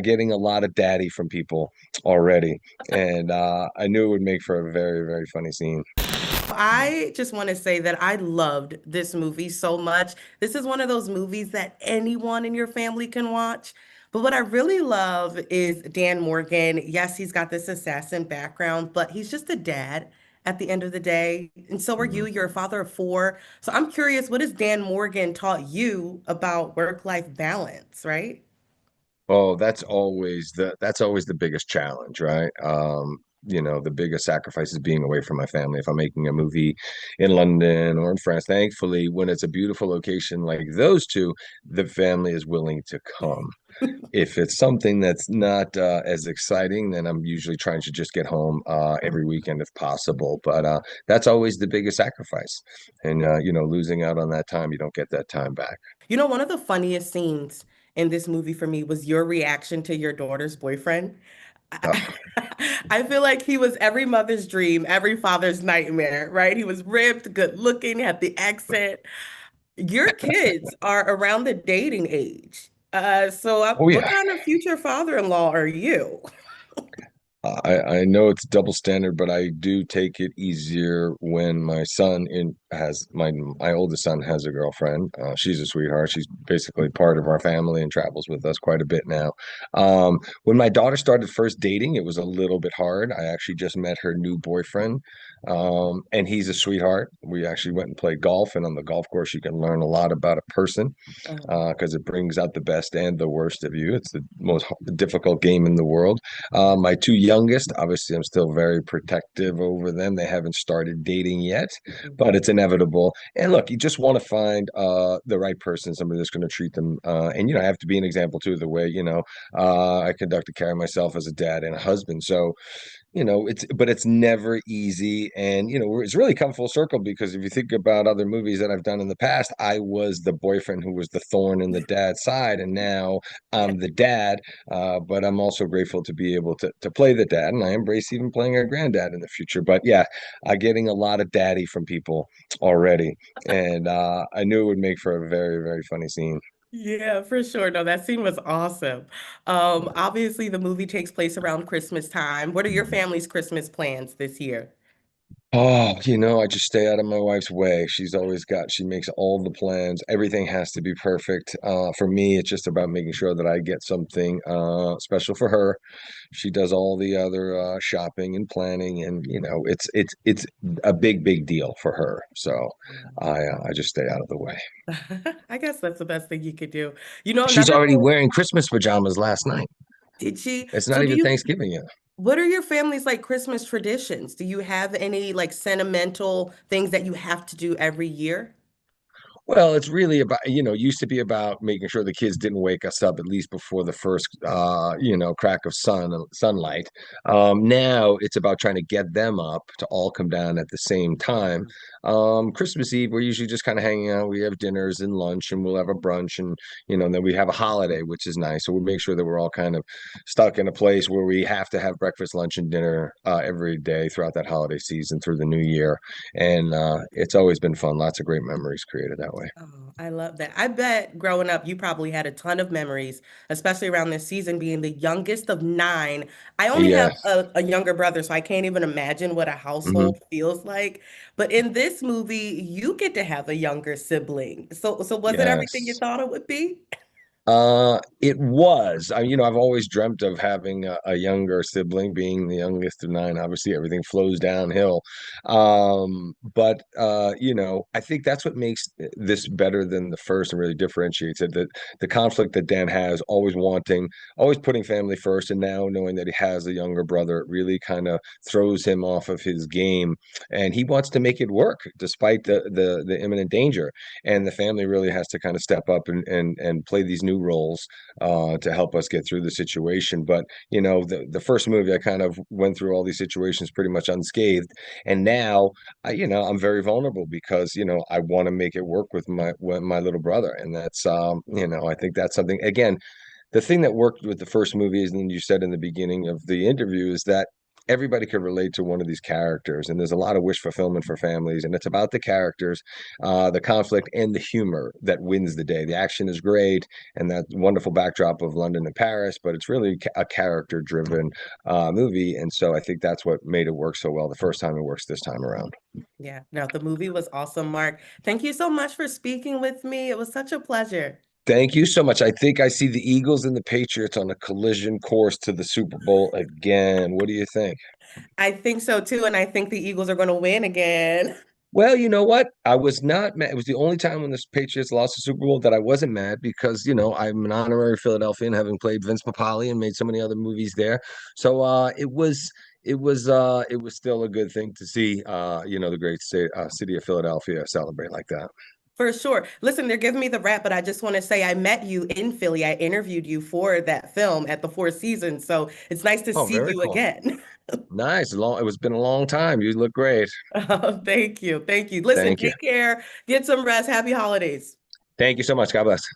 Getting a lot of daddy from people already, and I knew it would make for a very, very funny scene. I just want to say that I loved this movie so much. This is one of those movies that anyone in your family can watch. But what I really love is Dan Morgan. Yes, he's got this assassin background, but he's just a dad at the end of the day. And so are you. Mhm. You're a father of four. So I'm curious, what has Dan Morgan taught you about work-life balance, right? Oh, that's always the biggest challenge, right? The biggest sacrifice is being away from my family. If I'm making a movie in London or in France, thankfully, when it's a beautiful location like those two, the family is willing to come. If it's something that's not as exciting, then I'm usually trying to just get home every weekend if possible. But that's always the biggest sacrifice. And, losing out on that time, you don't get that time back. You know, one of the funniest scenes in this movie for me was your reaction to your daughter's boyfriend. Uh, I feel like he was every mother's dream, every father's nightmare, right? He was ripped, good looking, had the accent. Your kids are around the dating age. oh, What yeah. kind of future father-in-law are you? I know it's double standard, but I do take it easier when my son in has my oldest son has a girlfriend. She's a sweetheart. She's basically part of our family and travels with us quite a bit now. When my daughter started first dating, it was a little bit hard. I actually just met her new boyfriend, and he's a sweetheart. We actually went and played golf, and on the golf course, you can learn a lot about a person Oh. because it brings out the best and the worst of you. It's the most difficult game in the world. My two youngest, obviously, I'm still very protective over them. They haven't started dating yet, but it's inevitable. And look, you just want to find the right person, somebody that's going to treat them. And I have to be an example too, the way I conduct and carry myself as a dad and a husband. So it's never easy. And, it's really come full circle because if you think about other movies that I've done in the past, I was the boyfriend who was the thorn in the dad's side. And now Yeah. I'm the dad. But I'm also grateful to be able to play the dad. And I embrace even playing a granddad in the future. But yeah, getting a lot of daddy from people already. And I knew it would make for a very, very funny scene. Yeah, for sure. No, that scene was awesome. Obviously the movie takes place around Christmas time. What are your family's Christmas plans this year? Oh, I just stay out of my wife's way. She makes all the plans. Everything has to be perfect. For me, it's just about making sure that I get something special for her. She does all the other shopping and planning, and it's a big, big deal for her. So I just stay out of the way. I guess that's the best thing you could do. You know, She's another already thing, wearing Christmas pajamas last night. did she? It's So not do even you, Thanksgiving yet. what are your family's like Christmas traditions? Do you have any like sentimental things that you have to do every year? Well, it's really about, it used to be about making sure the kids didn't wake us up at least before the first, crack of sunlight. Now it's about trying to get them up to all come down at the same time. Christmas Eve, we're usually just kind of hanging out. We have dinners and lunch, and we'll have a brunch, and then we have a holiday, which is nice. So we make sure that we're all kind of stuck in a place where we have to have breakfast, lunch, and dinner every day throughout that holiday season through the new year. And it's always been fun. Lots of great memories created that way. Oh, I love that. I bet growing up, you probably had a ton of memories, especially around this season being the youngest of nine. I only Yeah. have a younger brother, so I can't even imagine what a hmm household feels like. But in this movie, you get to have a younger sibling. So was it everything you Yes. thought it would be? It was. I've always dreamt of having a younger sibling, being the youngest of nine. Obviously, everything flows downhill. But I think that's what makes this better than the first and really differentiates it. That the conflict that Dan has, always putting family first, and now knowing that he has a younger brother, it really kind of throws him off of his game, and he wants to make it work despite the imminent danger, and the family really has to kind of step up and play these new roles to help us get through the situation. But the first movie, I kind of went through all these situations pretty much unscathed, and now I'm very vulnerable because I want to make it work with my little brother, and that's I think that's something again. The thing that worked with the first movie is, and you said in the beginning of the interview, is that everybody could relate to one of these characters, and there's a lot of wish fulfillment for families, and it's about the characters, the conflict, and the humor that wins the day. The action is great, and that wonderful backdrop of London and Paris, but it's really a character-driven movie, and so I think that's what made it work so well the first time. It works this time around. Yeah, no, the movie was awesome, Mark. Thank you so much for speaking with me. It was such a pleasure. Thank you so much. I think I see the Eagles and the Patriots on a collision course to the Super Bowl again. What do you think? I think so too, and I think the Eagles are going to win again. Well, you know what? I was not mad. It was the only time when the Patriots lost the Super Bowl that I wasn't mad because, I'm an honorary Philadelphian, having played Vince Papale and made so many other movies there. So it was still a good thing to see the great city of Philadelphia celebrate like that. For sure. Listen, they're giving me the rap, but I just want to say I met you in Philly. I interviewed you for that film at the Four Seasons, so it's nice to Oh, see very you cool. again. Nice. It was been a long time. You look great. Thank you. Thank you. Listen, Thank you. take care. Get some rest. Happy holidays. Thank you so much. God bless.